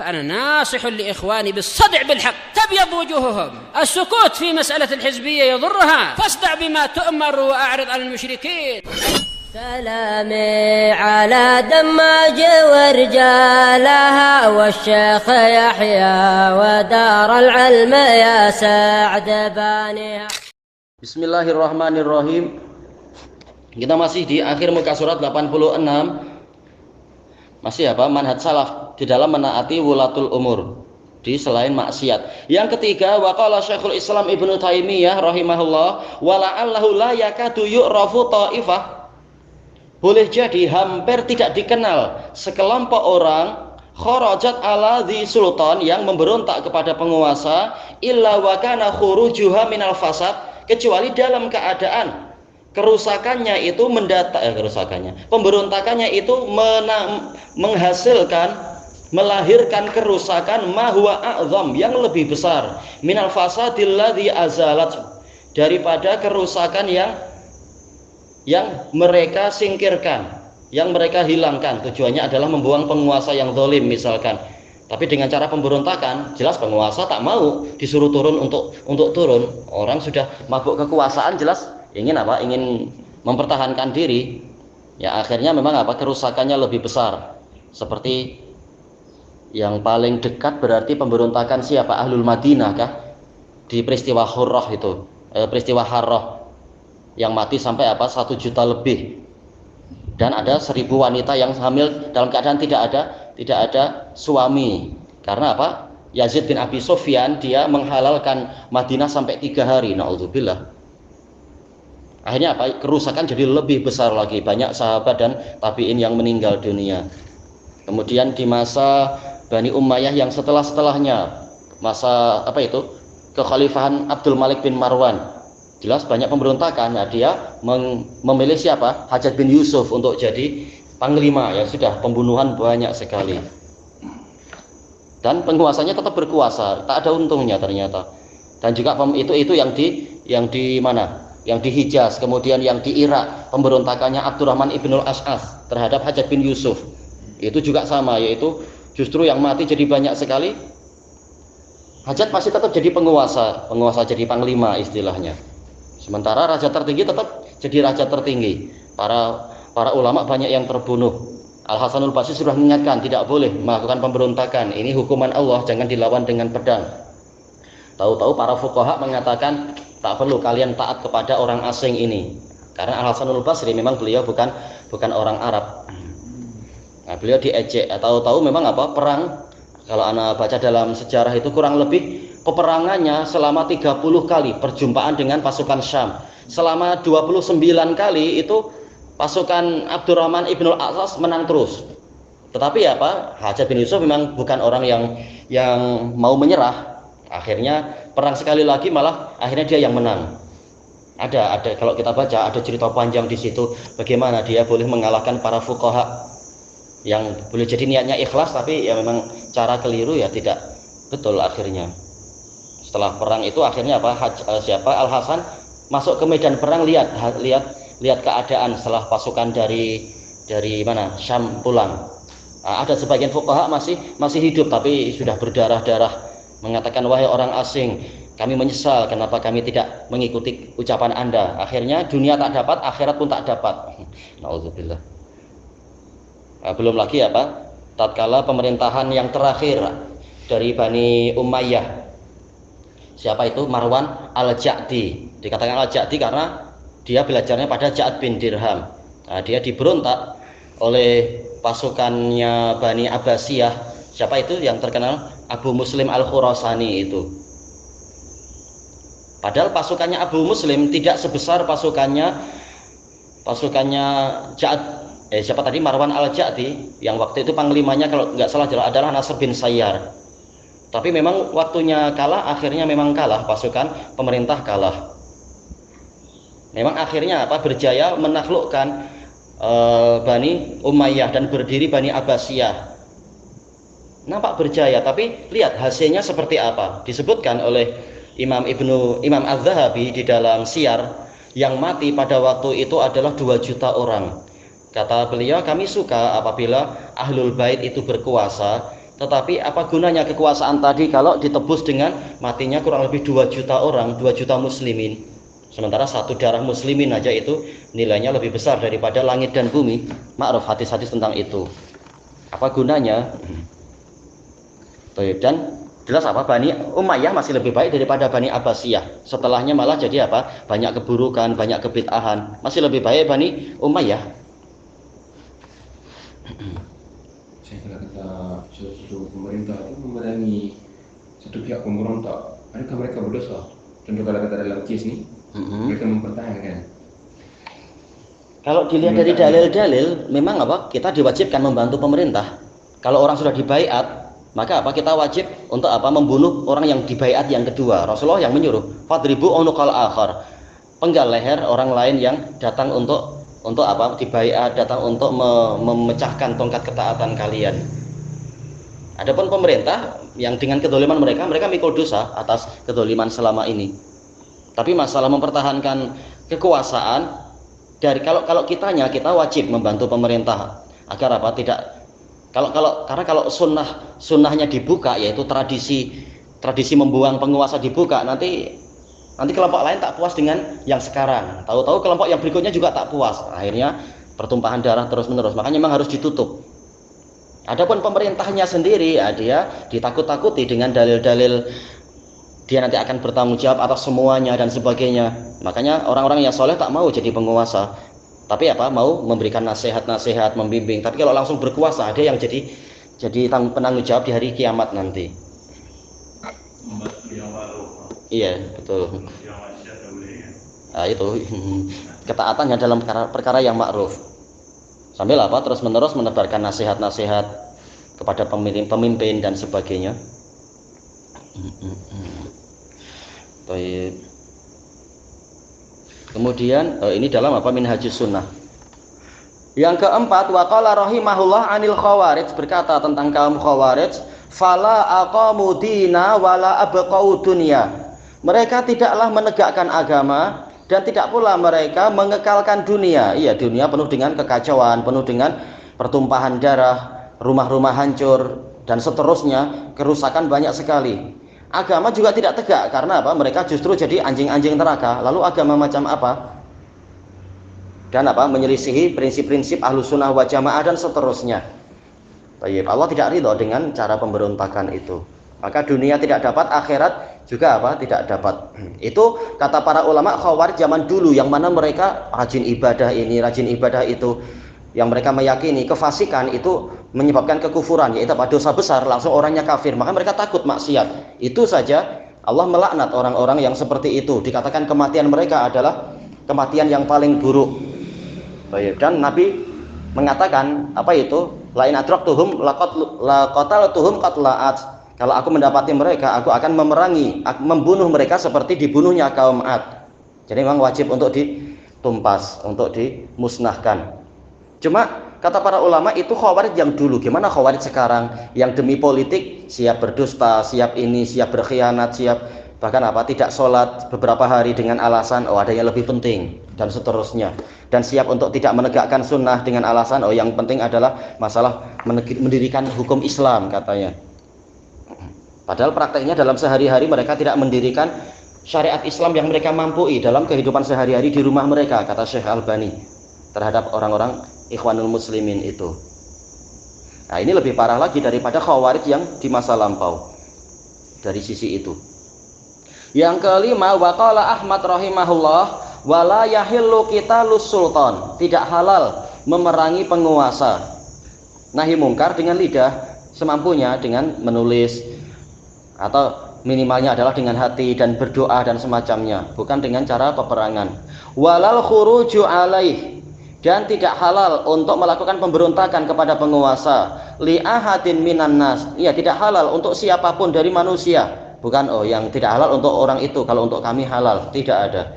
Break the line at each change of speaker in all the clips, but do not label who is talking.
فأنا ناصح لإخواني بالصدع بالحق تبيض وجوههم. السكوت في مسألة الحزبية يضرها، فاصدع بما تؤمر وأعرض عن المشركين.
سلامي على دماج ورجالها والشيخ يحيى ودار العلم يا سعد بانيها.
Bismillahirrahmanirrahim. Kita masih di akhir muka surat 86. Masih manhaj salaf di dalam menaati wulatul umur di selain maksiat. Yang ketiga, waqala Syekhul Islam Ibnu Taimiyah rahimahullah, wala'allahu la yakadu yu'rafu ta'ifah. Boleh jadi hampir tidak dikenal sekelompok orang kharajat ala dhi sultan yang memberontak kepada penguasa illa wa kana khurujuha minal fasad, kecuali dalam keadaan kerusakannya itu pemberontakannya itu menghasilkan, melahirkan kerusakan mahwa a'zam, yang lebih besar minal fasadil ladzi azalat, daripada kerusakan yang mereka singkirkan, yang mereka hilangkan. Tujuannya adalah membuang penguasa yang zalim misalkan. Tapi dengan cara pemberontakan, jelas penguasa tak mau disuruh turun untuk turun. Orang sudah mabuk kekuasaan, jelas ingin ingin mempertahankan diri. Ya akhirnya memang kerusakannya lebih besar. Seperti yang paling dekat berarti pemberontakan siapa? Ahlul Madinah kah? Di peristiwa Hurrah itu, peristiwa Harrah, yang mati sampai 1 juta lebih. Dan ada 1000 wanita yang hamil dalam keadaan tidak ada suami. Karena Yazid bin Abi Sufyan dia menghalalkan Madinah sampai 3 hari. Na'udzubillah. Akhirnya kerusakan jadi lebih besar lagi, banyak sahabat dan tabi'in yang meninggal dunia. Kemudian di masa Bani Umayyah yang setelahnya, masa kekhalifahan Abdul Malik bin Marwan, jelas banyak pemberontakan. Nah, dia memilih siapa? Hajjaj bin Yusuf untuk jadi panglima. Ya sudah, pembunuhan banyak sekali. Dan penguasanya tetap berkuasa, tak ada untungnya ternyata. Dan juga itu yang di mana? Yang di Hijaz, kemudian yang di Irak, pemberontakannya Abdurrahman ibnul Ash'as terhadap Hajjaj bin Yusuf. Itu juga sama, yaitu justru yang mati jadi banyak sekali. Hajjaj masih tetap jadi penguasa jadi panglima istilahnya. Sementara raja tertinggi tetap jadi raja tertinggi. Para ulama banyak yang terbunuh. Al Hasanul Basri sudah mengingatkan tidak boleh melakukan pemberontakan. Ini hukuman Allah, jangan dilawan dengan pedang. Tahu-tahu para fuqaha mengatakan tak perlu kalian taat kepada orang asing ini, karena Al Hasanul Basri memang beliau bukan orang Arab. Nah, beliau diejek. Tahu-tahu memang perang, kalau anak baca dalam sejarah itu kurang lebih peperangannya selama 30 kali perjumpaan dengan pasukan Syam. Selama 29 kali itu pasukan Abdurrahman ibnul Ash'as menang terus. Tetapi Hajjaj bin Yusuf memang bukan orang yang mau menyerah. Akhirnya perang sekali lagi, malah akhirnya dia yang menang. Ada kalau kita baca ada cerita panjang di situ bagaimana dia boleh mengalahkan para fuqaha yang boleh jadi niatnya ikhlas, tapi ya memang cara keliru, ya tidak betul akhirnya. Setelah perang itu akhirnya Al Hasan masuk ke medan perang, lihat keadaan setelah pasukan dari mana? Syam pulang. Ada sebagian fuqaha masih hidup tapi sudah berdarah-darah, mengatakan, wahai orang asing, kami menyesal kenapa kami tidak mengikuti ucapan Anda. Akhirnya dunia tak dapat, akhirat pun tak dapat. Nauzubillah. Belum lagi tatkala pemerintahan yang terakhir dari Bani Umayyah. Siapa itu? Marwan al-Ja'di. Dikatakan al-Ja'di karena dia belajarnya pada Ja'ad bin Dirham. Nah, dia diberontak oleh pasukannya Bani Abbasiyah. Siapa itu yang terkenal? Abu Muslim al-Khurasani itu. Padahal pasukannya Abu Muslim tidak sebesar pasukannya siapa tadi? Marwan al-Ja'di, yang waktu itu panglimanya kalau nggak salah adalah Nasr bin Sayyar. Tapi memang waktunya kalah, akhirnya memang kalah, pasukan pemerintah kalah. Memang akhirnya berjaya menaklukkan Bani Umayyah dan berdiri Bani Abbasiyah. Nampak berjaya, tapi lihat hasilnya seperti apa. Disebutkan oleh Imam Az-Zahabi di dalam Siyar, yang mati pada waktu itu adalah 2 juta orang. Kata beliau, kami suka apabila Ahlul Bait itu berkuasa, Tetapi apa gunanya kekuasaan tadi kalau ditebus dengan matinya kurang lebih 2 juta orang, 2 juta muslimin. Sementara satu darah muslimin aja itu nilainya lebih besar daripada langit dan bumi. Ma'ruf hadis-hadis tentang itu. Apa gunanya? Dan jelas apa, Bani Umayyah masih lebih baik daripada Bani Abbasiyah. Setelahnya malah jadi apa? Banyak keburukan, banyak kebid'ahan. Masih lebih baik Bani Umayyah.
Kalau kita suatu pemerintah itu memerangi satu pihak pemberontak, adakah mereka berdosa? Contoh kalau kata dalam kes ini, mereka mempertahankan.
Kalau dilihat dari dalil-dalil, memang apa? Kita diwajibkan membantu pemerintah. Kalau orang sudah dibaiat, maka apa? Kita wajib untuk apa? Membunuh orang yang dibaiat yang kedua. Rasulullah yang menyuruh, fadribu unuqal akhar. Penggal leher orang lain yang datang untuk apa? Dibaiat, datang untuk memecahkan tongkat ketaatan kalian. Adapun pemerintah yang dengan kedoliman mereka mikul dosa atas kedoliman selama ini. Tapi masalah mempertahankan kekuasaan dari kalau kita wajib membantu pemerintah agar apa? Tidak karena kalau sunnahnya dibuka, yaitu tradisi membuang penguasa dibuka, nanti kelompok lain tak puas dengan yang sekarang. Tahu-tahu kelompok yang berikutnya juga tak puas. Akhirnya pertumpahan darah terus-menerus. Makanya memang harus ditutup. Adapun pemerintahnya sendiri, dia ditakut-takuti dengan dalil-dalil dia nanti akan bertanggung jawab atas semuanya dan sebagainya. Makanya orang-orang yang soleh tak mau jadi penguasa, tapi apa? Mau memberikan nasihat-nasihat, membimbing. Tapi kalau langsung berkuasa, ada yang jadi penanggung jawab di hari kiamat nanti. Iya, betul. Nah, itu ketaatannya dalam perkara yang ma'ruf. Sambil apa? Terus-menerus menebarkan nasihat-nasihat kepada pemimpin dan sebagainya. Kemudian ini dalam apa? Minhajus sunnah. Yang keempat, waqala rahimahullah anil khawarij, berkata tentang kaum khawarij, fala aqamu dina wala abqau dunya. Mereka tidaklah menegakkan agama dan tidak pula mereka mengekalkan dunia. Iya, dunia penuh dengan kekacauan, penuh dengan pertumpahan darah, rumah-rumah hancur dan seterusnya, kerusakan banyak sekali. Agama juga tidak tegak karena apa? Mereka justru jadi anjing-anjing neraka. Lalu agama macam apa? Dan apa? Menyelisihi prinsip-prinsip Ahlus Sunnah wal Jamaah dan seterusnya. Allah tidak ridho dengan cara pemberontakan itu. Maka dunia tidak dapat, akhirat juga apa? Tidak dapat. Itu kata para ulama Khawarij zaman dulu, yang mana mereka rajin ibadah ini, rajin ibadah itu, yang mereka meyakini kefasikan itu menyebabkan kekufuran, yaitu apa? Dosa besar, langsung orangnya kafir. Maka mereka takut maksiat. Itu saja Allah melaknat orang-orang yang seperti itu. Dikatakan kematian mereka adalah kematian yang paling buruk. Dan Nabi mengatakan apa itu? Lain adraktuhum laqataltuhum qatla'at. Kalau aku mendapati mereka, aku akan memerangi, membunuh mereka seperti dibunuhnya kaum Ad. Jadi memang wajib untuk ditumpas, untuk dimusnahkan. Cuma kata para ulama itu Khawarij yang dulu. Gimana Khawarij sekarang yang demi politik siap berdusta, siap ini, siap berkhianat, siap bahkan apa? Tidak sholat beberapa hari dengan alasan ada yang lebih penting dan seterusnya. Dan siap untuk tidak menegakkan sunnah dengan alasan yang penting adalah masalah mendirikan hukum Islam katanya. Padahal prakteknya dalam sehari-hari mereka tidak mendirikan syariat Islam yang mereka mampui dalam kehidupan sehari-hari di rumah mereka, kata Syekh Albani terhadap orang-orang Ikhwanul Muslimin itu. Nah, ini lebih parah lagi daripada Khawarij yang di masa lampau dari sisi itu. Yang kelima, waqala Ahmad rahimahullah, wala yahillu qitalus sultan, tidak halal memerangi penguasa. Nahi mungkar dengan lidah semampunya, dengan menulis, atau minimalnya adalah dengan hati dan berdoa dan semacamnya, bukan dengan cara peperangan. Walal khuruju alaih, dan tidak halal untuk melakukan pemberontakan kepada penguasa. Li ahadin minan nas, ya tidak halal untuk siapapun dari manusia. Bukan yang tidak halal untuk orang itu, kalau untuk kami halal, tidak ada.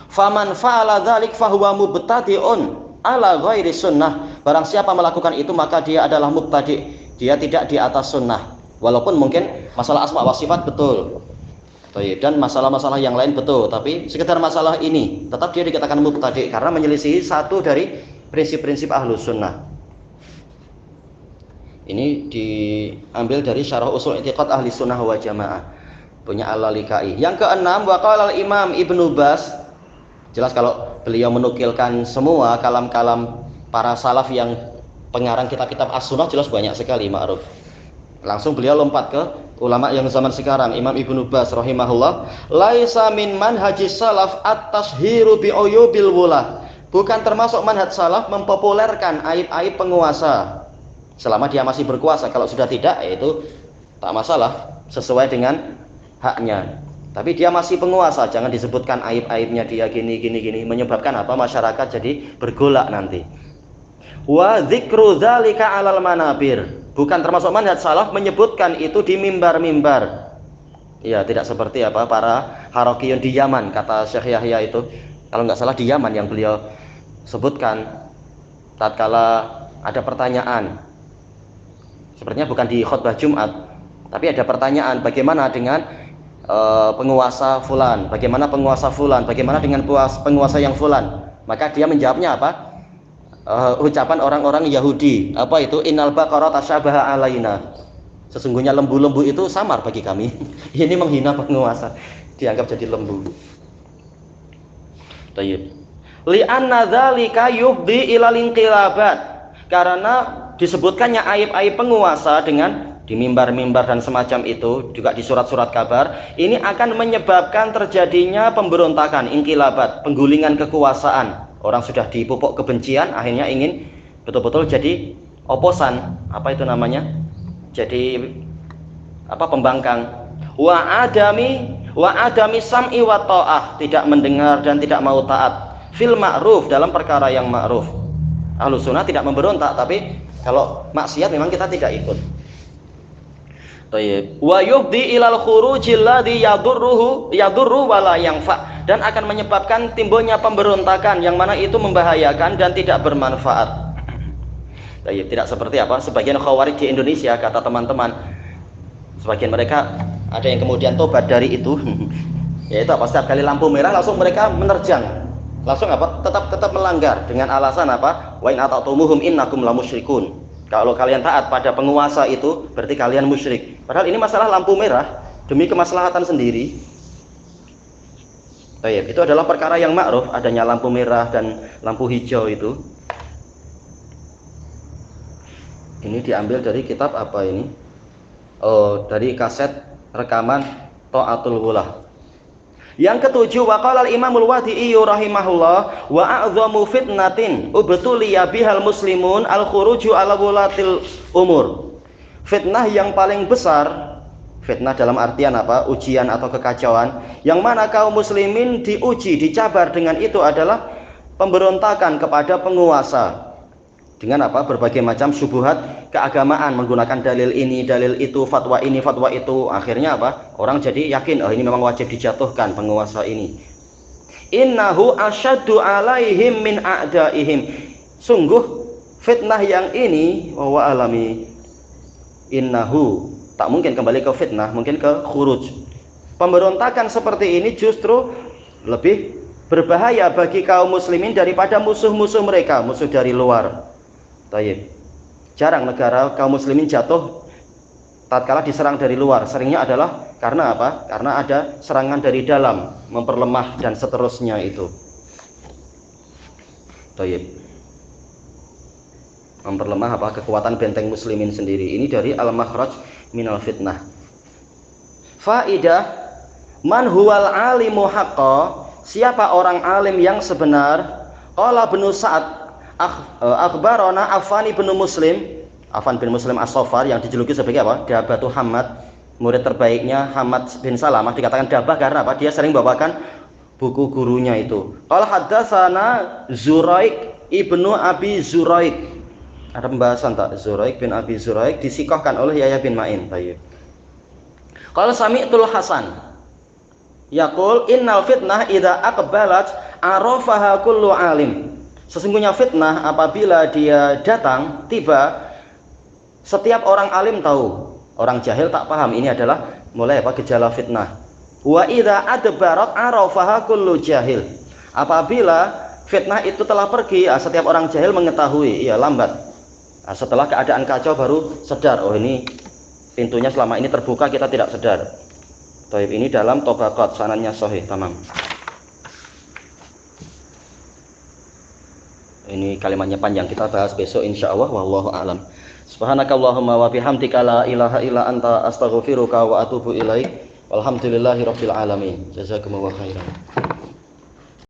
Faman fa'ala dzalik fahuwa mubtadi'un ala ghairi sunnah. Barang siapa melakukan itu maka dia adalah mubtadi', dia tidak di atas sunnah. Walaupun mungkin masalah asma wa sifat betul, dan masalah-masalah yang lain betul, tapi sekedar masalah ini tetap dia dikatakan mubtadi' karena menyelisihi satu dari prinsip-prinsip Ahlus Sunnah. Ini diambil dari Syarah Ushul I'tiqad Ahli Sunnah wal Jamaah, punya Al-Lalikai. Yang keenam, wa qala al-Imam Ibnu Baz. Jelas kalau beliau menukilkan semua kalam-kalam para salaf yang pengarang kitab-kitab As-Sunnah, jelas banyak sekali ma'ruf. Langsung beliau lompat ke ulama yang zaman sekarang, Imam Ibnu Baz rahimahullah, laisa min manhajis salaf at-tashhiru bi uyubil wulah. Bukan termasuk manhaj salaf mempopulerkan aib-aib penguasa selama dia masih berkuasa. Kalau sudah tidak, itu tak masalah, sesuai dengan haknya. Tapi dia masih penguasa, jangan disebutkan aib-aibnya dia gini, menyebabkan apa? Masyarakat jadi bergolak nanti. Wa dzikru dzalika 'alal manabir. Bukan termasuk manhaj salaf menyebutkan itu di mimbar-mimbar. Ya, tidak seperti apa para Harokiyun di Yaman, kata Syekh Yahya itu. Kalau nggak salah di Yaman yang beliau sebutkan tatkala ada pertanyaan. Sepertinya bukan di khutbah Jumat, tapi ada pertanyaan bagaimana dengan penguasa fulan, bagaimana penguasa fulan, bagaimana dengan penguasa yang fulan. Maka dia menjawabnya apa? Ucapan orang-orang Yahudi, apa itu? Innal baqara tasyabaha alaina. Sesungguhnya lembu-lembu itu samar bagi kami. Ini menghina penguasa, dianggap jadi lembu. Tayyib. Li'anna dzalika yufdi ilal inqilabat. Karena disebutkannya aib-aib penguasa dengan di mimbar-mimbar dan semacam itu, juga di surat-surat kabar, ini akan menyebabkan terjadinya pemberontakan, inqilabat, penggulingan kekuasaan. Orang sudah dipupuk kebencian, akhirnya ingin betul-betul jadi oposan, apa itu namanya? Jadi apa? Pembangkang. Wa adami sam'i wa ta'ah, tidak mendengar dan tidak mau taat. Fil ma'ruf, dalam perkara yang ma'ruf. Ahlus Sunnah tidak memberontak, tapi kalau maksiat memang kita tidak ikut. Tayyib. Wa yufdi ilal khurujil ladzi yadurru wala yanfa, dan akan menyebabkan timbulnya pemberontakan yang mana itu membahayakan dan tidak bermanfaat. Tayyib. Tidak seperti apa sebagian khawarij di Indonesia, kata teman-teman. Sebagian mereka ada yang kemudian tobat dari itu. Yaitu apa? Setiap kali lampu merah langsung mereka menerjang. Langsung apa? Tetap melanggar dengan alasan apa? Wa in ata'tumuhum innakum lamusyrikun. Kalau kalian taat pada penguasa itu berarti kalian musyrik. Padahal ini masalah lampu merah demi kemaslahatan sendiri. Baik, itu adalah perkara yang ma'ruf, adanya lampu merah dan lampu hijau itu. Ini diambil dari kitab apa ini? Oh, dari kaset rekaman Ta'atul Wulah. Yang ketujuh, waqala al-Imamul Wadi'i rahimahullah, wa a'dhamu fitnatin ubtuliya bihal muslimun al-khuruju ala wulatil umur. Fitnah yang paling besar, fitnah dalam artian apa? Ujian atau kekacauan, yang mana kaum muslimin diuji, dicabar dengan itu adalah pemberontakan kepada penguasa. Dengan apa? Berbagai macam syubhat keagamaan, menggunakan dalil ini, dalil itu, fatwa ini, fatwa itu. Akhirnya apa? Orang jadi yakin, oh ini memang wajib dijatuhkan penguasa ini. Innahu asyaddu alaihim min a'daihim. Sungguh fitnah yang ini, wa alami. Innahu, tak mungkin kembali ke fitnah, mungkin ke khuruj. Pemberontakan seperti ini justru lebih berbahaya bagi kaum muslimin daripada musuh-musuh mereka, musuh dari luar. Tayyib. Jarang negara kaum muslimin jatuh tatkala diserang dari luar. Seringnya adalah karena apa? Karena ada serangan dari dalam, memperlemah dan seterusnya itu. Tayyib. Memperlemah apa? Kekuatan benteng muslimin sendiri. Ini dari Al-Makhraj minal fitnah. Faidah, man huwal alimu haqqa, siapa orang alim yang sebenar? Qala Ibnu Sa'ad akhbarana Affan bin Muslim, Affan bin Muslim As-Saffar yang dijuluki sebagai apa? Dabatu Hamad, murid terbaiknya Hamad bin Salamah. Dikatakan dabah karena apa? Dia sering bawakan buku gurunya itu. Qala haddatsana Zuraik ibnu Abi Zuraik. Ada pembahasan tak? Zuraik bin Abi Zuraik disikohkan oleh Yahya bin Ma'in. Tayyib. Qala sami'tul Hasan yaqul innal fitnah idza aqbalat arafaha kullu alim. Sesungguhnya fitnah apabila dia datang, tiba, setiap orang alim tahu, orang jahil tak paham. Ini adalah mulai apa? Gejala fitnah. Wa idza adbarat arafaha kullu jahil. Apabila fitnah itu telah pergi, setiap orang jahil mengetahui, iya lambat. Nah, setelah keadaan kacau baru sadar, oh ini pintunya selama ini terbuka, kita tidak sadar. Taib, ini dalam Tobaqat, sanadnya sahih, tamam. Ini kalimatnya panjang, kita bahas besok insyaallah. Wallahu a'lam. Subhanakallahumma wa bihamdika la ilaha illa anta astaghfiruka wa atubu ilaik. Walhamdulillahirabbil alamin. Jazakumullahu khairan.